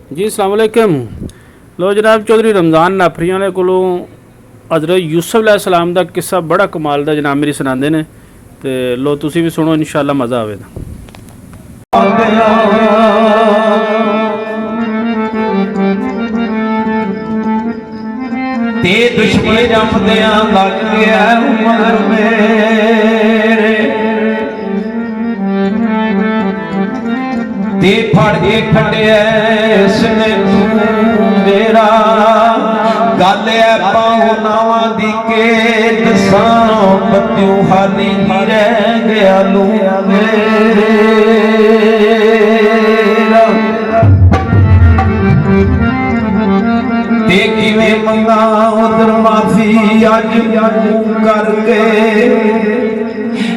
जी अस्सलाम वालेकुम। लो जनाब, चौधरी रमज़ान नाफरी वाले कोलों हज़रत यूसुफ अलैहिस्सलाम दा किस्सा बड़ा कमाल दा जनाब मेरी सुनाते हैं। तो लो तुसी भी सुनो, इंशाअल्लाह मज़ा आवेगा। ते दुश्मन जमदिया लग गया मगर मेरे ते फड़ के खड़िया इसने तू मेरा गल है पाओ नावा दी के दसां पत्तियों हाली ही रह गया लू मेरे ते किवें मंगा उधर माफी अज करके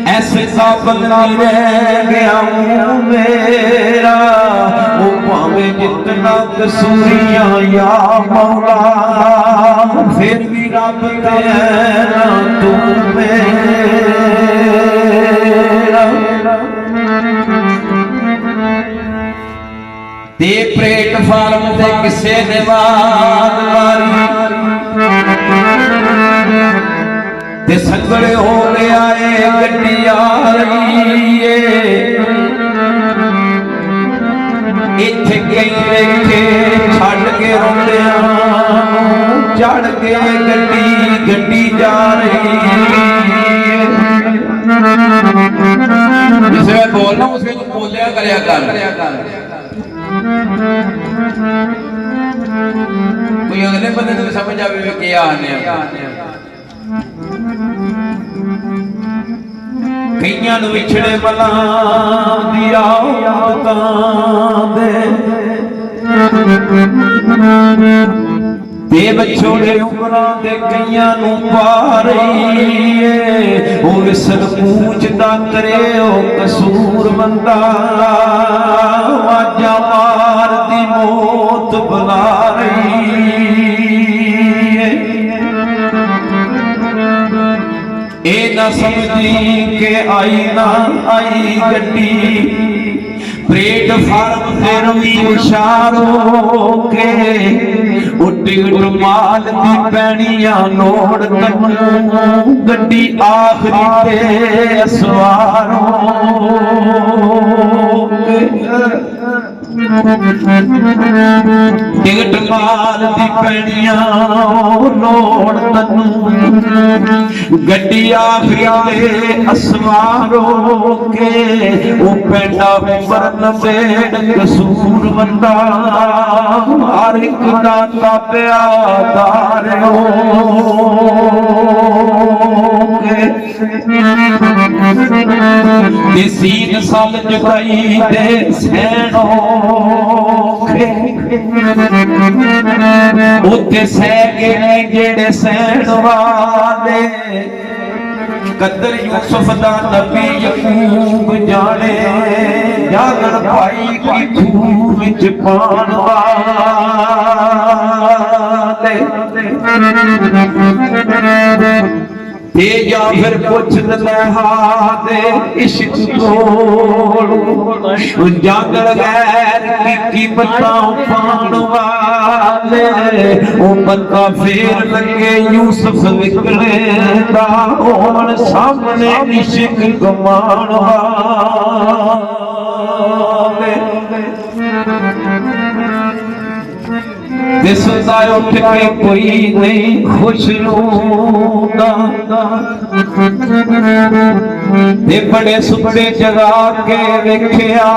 ऐसे काबल नहीं रह गया हूँ मेरा वो भावे जितना कसूरिया या मौला फिर भी रब दे ना तू मेरा ते प्लेटफार्म ते किसे ने बात मारी ते संगड़े हो गया है गड्डी आ रही है इत्थे कई वेखे छड़ के रोंदिया चढ़ के गड्डी जा रही है। जिसे मैं बोलना उसमें तो बोलिया करया कर कोई अगले बंदे को समझ आवे कि आने कईयां नूं विछड़े बला दी दे बछोड़े उमरां दे कईयां नूं पा रही है ओ विसल पूछदा करे ओ कसूर बंदा आजा मार दी मौत बुला रही है। ए ना समझी के आई ना आई गड्डी प्लेटफार्म ते रवी इशारों के टिकट माल दी पैनिया लोड़ तनू गड्डी आखरी ते सवारों टिकट माल दी पैनिया लोड़ तनू गड्डी आखरी ते असवारों के वो पेंडा मरन बेड़ कसूर बंदा हर एक दाता प्यादार सीन साल जुगाई दे सैनो उत्ते सह गए जेड़े सैन वाले कदर यूसुफ दा नबी यकूब जाने जागण पाई की खूह विच पाण वाले ते या फिर पुछ लहा दे इश्क कोल जागण गैर की बताऊं पाण वाले ओ बंदा फेर लगे यूसुफ निकले दा होण सामने इश्क गमान वाले दिसदा उठ के कोई नहीं खुश रूंदा ते बड़े सुपने जगा के वेख्या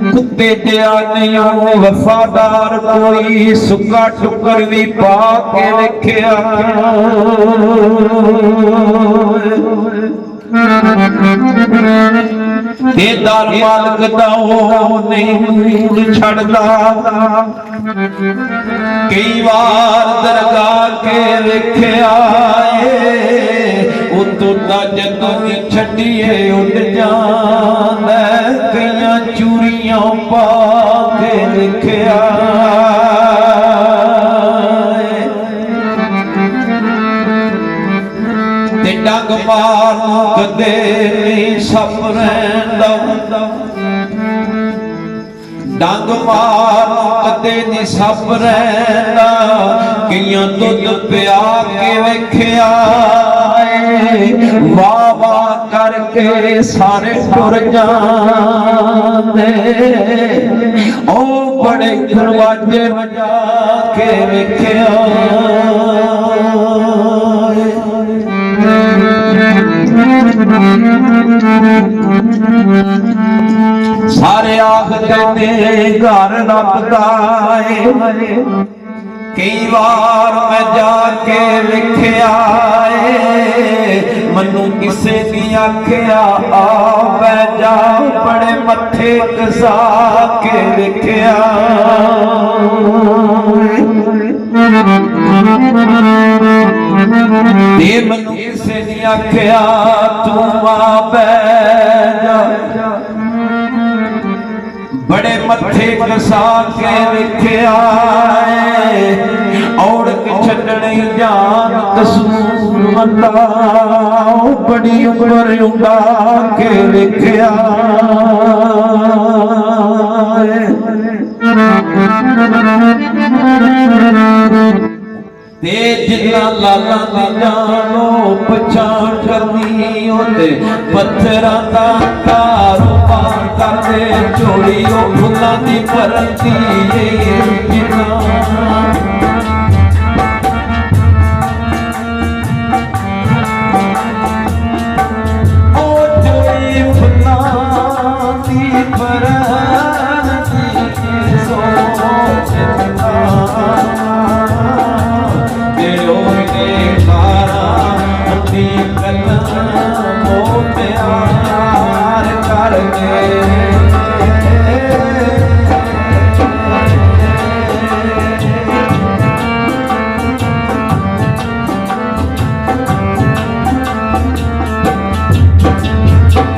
कुत्ते जिहा नहीं वफादार कोई सुक्का टुकर भी पा के वेख्या देदार मालक दा नहीं छड़दा कई बार दरगाह के वेख्या उतुरदा जदों छड्डिए उड़ जांदा कईयां चूड़ियां पा के वेख्या डंग मार कदे नहीं सप रहिंदा ਡੰਗ ਮਾਰ ਕਦੇ ਨੀ ਸੱਪ ਰਹਿੰਦਾ ਕਈਆਂ ਦੁੱਧ ਪਿਆ ਕੇ ਵੇਖਿਆ ਵਾਹ ਵਾਹ ਕਰਕੇ ਸਾਰੇ ਟੁਰ ਜਾਂਦੇ ਉਹ ਬੜੇ ਦਰਵਾਜ਼ੇ ਵਜਾ ਕੇ ਵੇਖਿਆ ਸਾਰੇ ਆਖਦੇ ਨੇ ਘਰ ਰੱਬ ਦਾ ਏ ਕਈ ਵਾਰ ਮੈਂ ਜਾ ਕੇ ਵੇਖਿਆ ਏ ਮੈਨੂੰ ਕਿਸੇ ਦੀ ਆਖਿਆ ਆ ਬੈ ਜਾ ਬੜੇ ਮੱਥੇ ਕਸਾ ਕੇ ਵੇਖਿਆ ਤੇ ਮੈਨੂੰ ਕਿਸੇ ਨੇ ਆਖਿਆ ਤੂੰ ਆ ਬੈ ਜਾ ਬੜੇ ਮੱਥੇ ਕਸਾ ਕੇ ਵੇਖਿਆ ਔੜਕ ਛੱਡਣੀ ਜਾਨ ਕਸੂਰ ਮੰਦਾ ਬੜੀ ਉਮਰ ਉਡਾ ਕੇ ਵੇਖਿਆ ਤੇ ਜਿੰਨਾ ਲਾਲਾਂ ਦੀ ਜਾਨੋ ਪਛਾਣ ਕਰਨੀ ਉਹਦੇ ਪੱਥਰਾਂ ਦਾ ਕਾਰੋਬਾਰ ਕਰਦੇ ਝੋਲੀ ਉਹ ਫੁੱਲਾਂ ਦੀ ਭਰਤੀ ਜਿੰਨਾ ਉਹ ਝੋਲੀ ਫੁੱਲਾਂ ਦੀ ਭਰਤੀ ਸੋਚ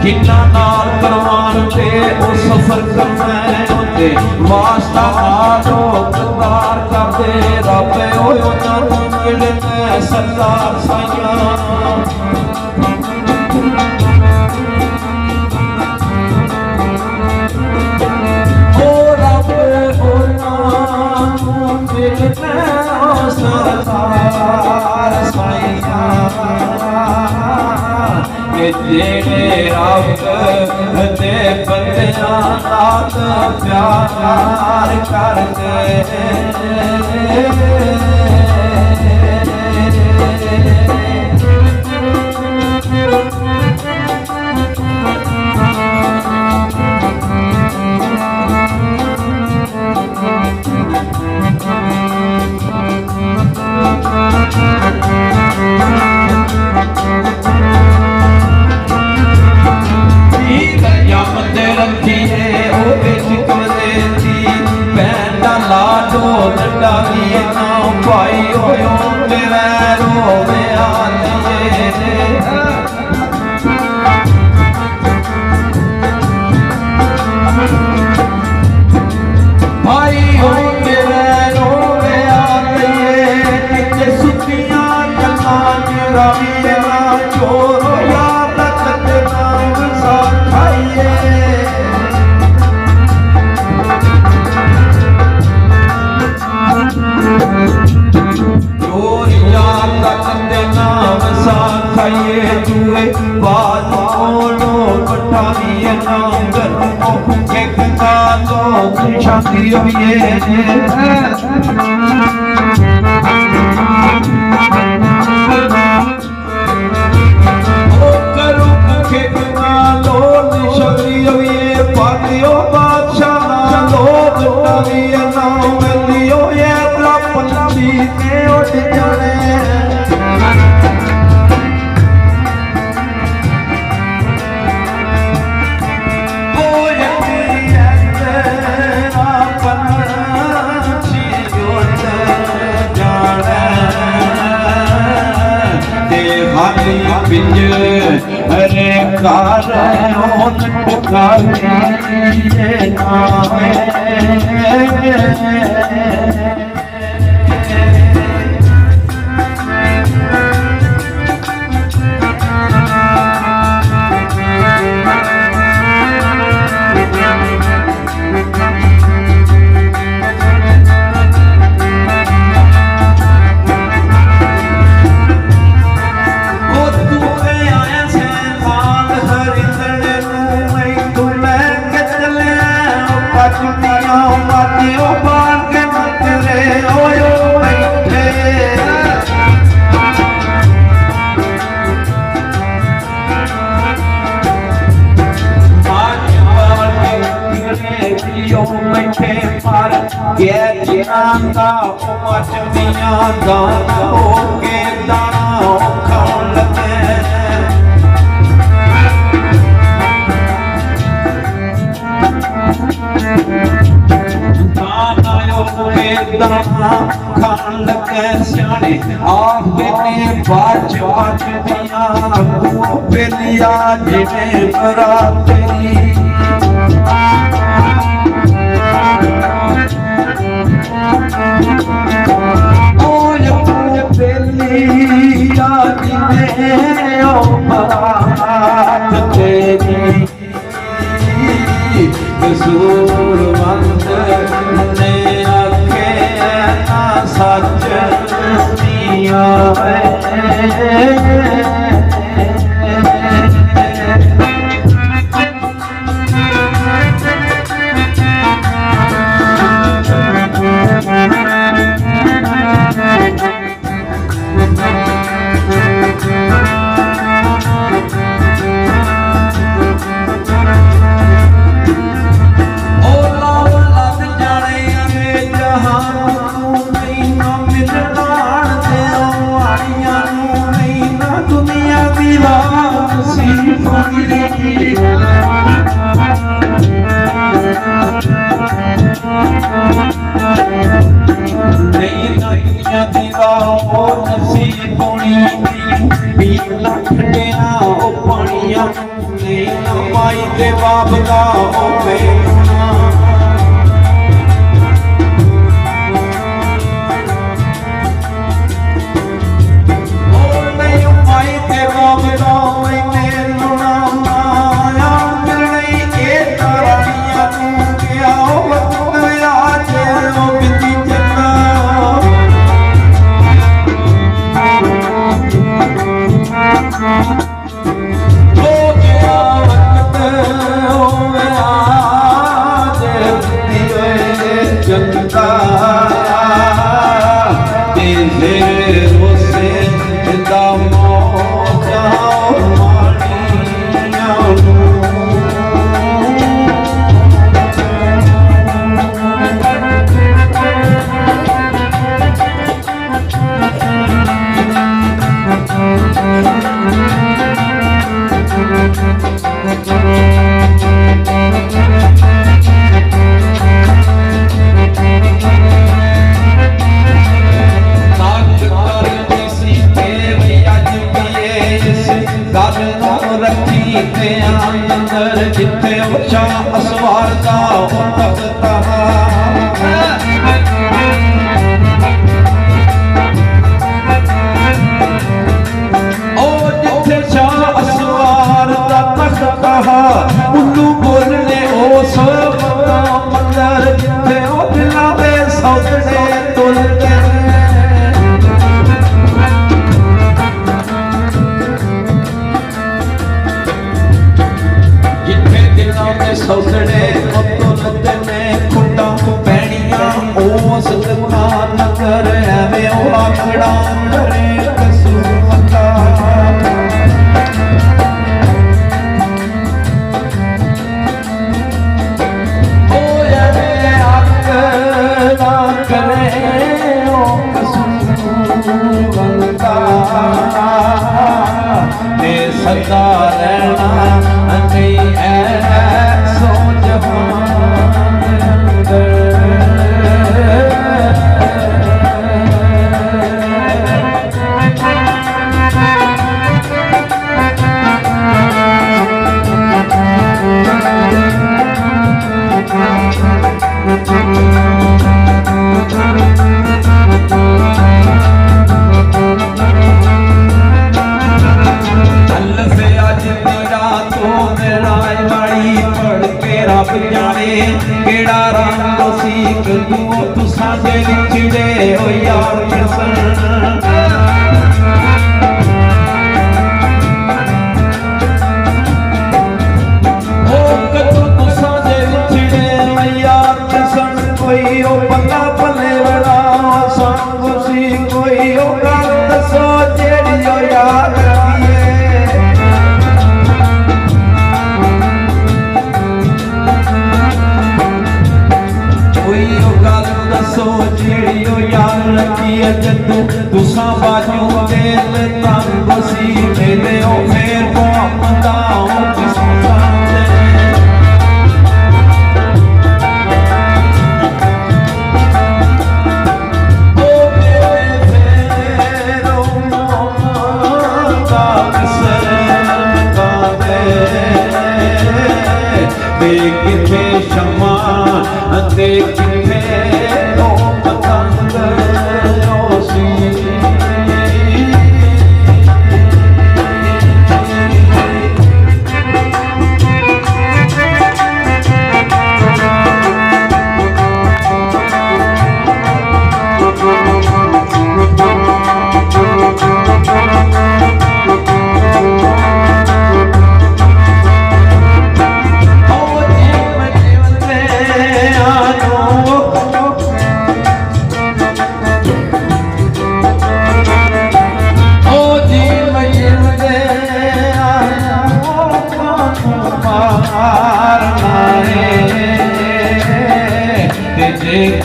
ਜਿੰਨਾ ਨਾਲ ਕਰਵਾਨ ਤੇ ਉਹ ਸਫਰ ਕਰਨਾ ਉਹਦੇ ਵਾਸਤਾ ਆਜੋ ਕਰਤਾਰ ਕਰਦੇ ਰੱਬ ਓਏ ਉਹਨਾਂ ਨੂੰ ਮਿਲਣਾ ਸਰਦਾਰ ਸਾਈਆਂ ਓ ਰੱਬ ਉਹਨਾਂ ਨੂੰ ਮਿਲਣਾ ਸਰਦਾਰ ਸਾਈਆਂ ਜਿਹੜੇ ਰੱਬ ਦੇ ਬੰਦਿਆਂ ਨਾਲ ਪਿਆਰ ਕਰਦੇ ਭਾਈ ਹੋਇਓ ਮੇਰਾ ਰੋਵਿਆ ਭਾਈ ਹੋ ਮੇਰਾ ਰੋਵਿਆ ਕਿਤੇ ਸੁੱਤੀਆਂ ਗੱਲਾਂ ਚ ਰਵੀ ਨਾ ਚੋਰ ਯਾਦ ਕੱਟਣਾ ਵਸਾ ਖਾਈਏ ਖਾਈਏ ਜੂਏ ਬਾਤ ਕੋਲੋਂ ਪਟਾਵੀਏ ਨਾਮ ਗਰਮੋਂ ਇੱਕ ਕਾਲੋ ਸ਼ਾਂਤੀ ਹੋਈਏ ਉਹ ਕਰੂ ਮੁਖੇ ਕਾਲੋ ਸ਼ਾਂਤੀ ਹੋਈਏ ਪਾਲਿਓ ਬਾਦਸ਼ਾਹ ਨਾਲੋ ਪਟਾਵੀਏ ਨਾਮ ਲਿਓ ਇਹ ਬਲਾ ਪੰਛੀ ਕੇ ਉੱਡ ਜਾਣੇ ਬਿੰਜ ਹਰੇ ਕਾਰ ਹੋਂ ਟਕਾਏ ਨਾਮੇ ਵੱਜਦੀਆਂ ਮਾਤਿਓ ਬਾਗ ਨਕਰੇ ਓਏ ਬੈਠੇ ਬੈਠੇ ਪਰ ਗੈਰ ਜਿਨਾਂ ਦਾ ਮਚਦੀਆਂ ਦਾ ਹੋ ਕੇ ਦਾਣਾ ਖਾਣ ਲੱਗੇ ਖਾਣ ਲੱਗੇ ਸਿਆਣੇ ਆਪੇ ਨੇ ਬਾਜ ਵੱਜਦੀਆਂ ਬੇਲੀਆਂ ਜਿਵੇਂ ਬਰਾਤਰੀ ਸੂਰਵੰਤ ਨੇ ਆਖੇ ਨਾ ਸੱਚ ਦੀਆਂ ਮਾਈ ਤੇ ਬਾਪ ਦਾ ਹੋਵੇ ਉਹ ਨਹੀਂ ਮਾਈ ਤੇ ਬਾਪ ਦਾ ਹੋਵੇ ਮੈਨੂੰ ਨਾ ਮਾਇਆ ਨਹੀਂ ਇਹ ਤਾਰੀਆਂ ਤੂੰ ਗਿਆ ਉਹ ਵਕਤ ਆ ਜੇ ਉਹ ਬਿੱਤੀ ਚੱਲਾ ਜਿੱਥੇ ਉੱਚਾ ਅਸਵਾਰ ਦਾ ਤਖਤਾ ਉਹ ਜਿੱਥੇ ਸ਼ਾਹ ਅਸਵਾਰ ਦਾ ਤਖਤਾ ਉੱਲੂ ਬੋਲਨੇ ਉਸ ਮੰਦਰ ਜਿੱਥੇ ਉਹ ਦਿਲਾਂ ਦੇ ਸੌਦਣੇ ਤੁਲਦੇ ਸੌਸੜੇ ਉੱਤੋਂ ਲੱਦੇ ਨੇ ਖੁੱਡਾਂ ਪੈਣੀਆਂ ਉਸ ਦੁਆ ਨਗਰ ਐਵੇਂ ਉਹ ਆਖੜਾ ਕਰੇ ਕਸੂਮਤਾ ਉਹ ਐਵੇਂ ਆਖੜਾ ਕਰੇ ਉਹ ਕਸੂਮਤਾ ਤੇ ਸਦਾ ਰਹਿਣਾ ਨਹੀਂ ਕਿਹੜਾ ਰੰਗ ਸੀ ਕਦੂ ਤੁਸਾਂ ਦੇ ਵਿਛੜੇ ਓ ਯਾਰ ਕਿਸਨ ਉਹ ਕਦੂ ਤੁਸਾਂ ਦੇ ਵਿਛੜੇ ਓ ਯਾਰ दसो जेड़ी ओ यार रखी है जदू तुसा बाजू दिल तंग सी मेरे ओ मेर को अपना किस किथे शमा दे किथे ओ पतंग रोसी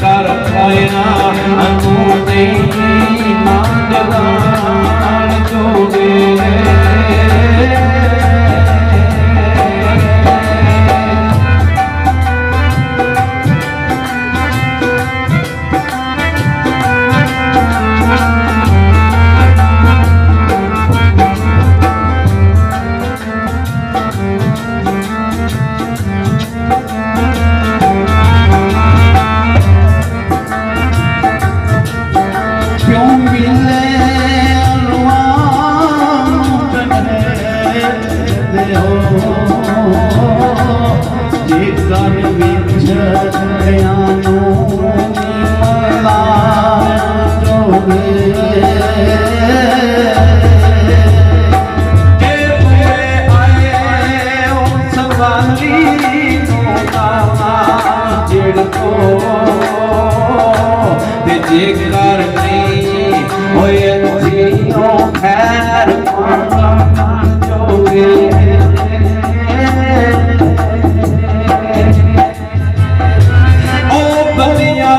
कर पाया अनु नहीं नान जोड़े जेकर नहीं होए जियो खैर जोगे ओ बलिया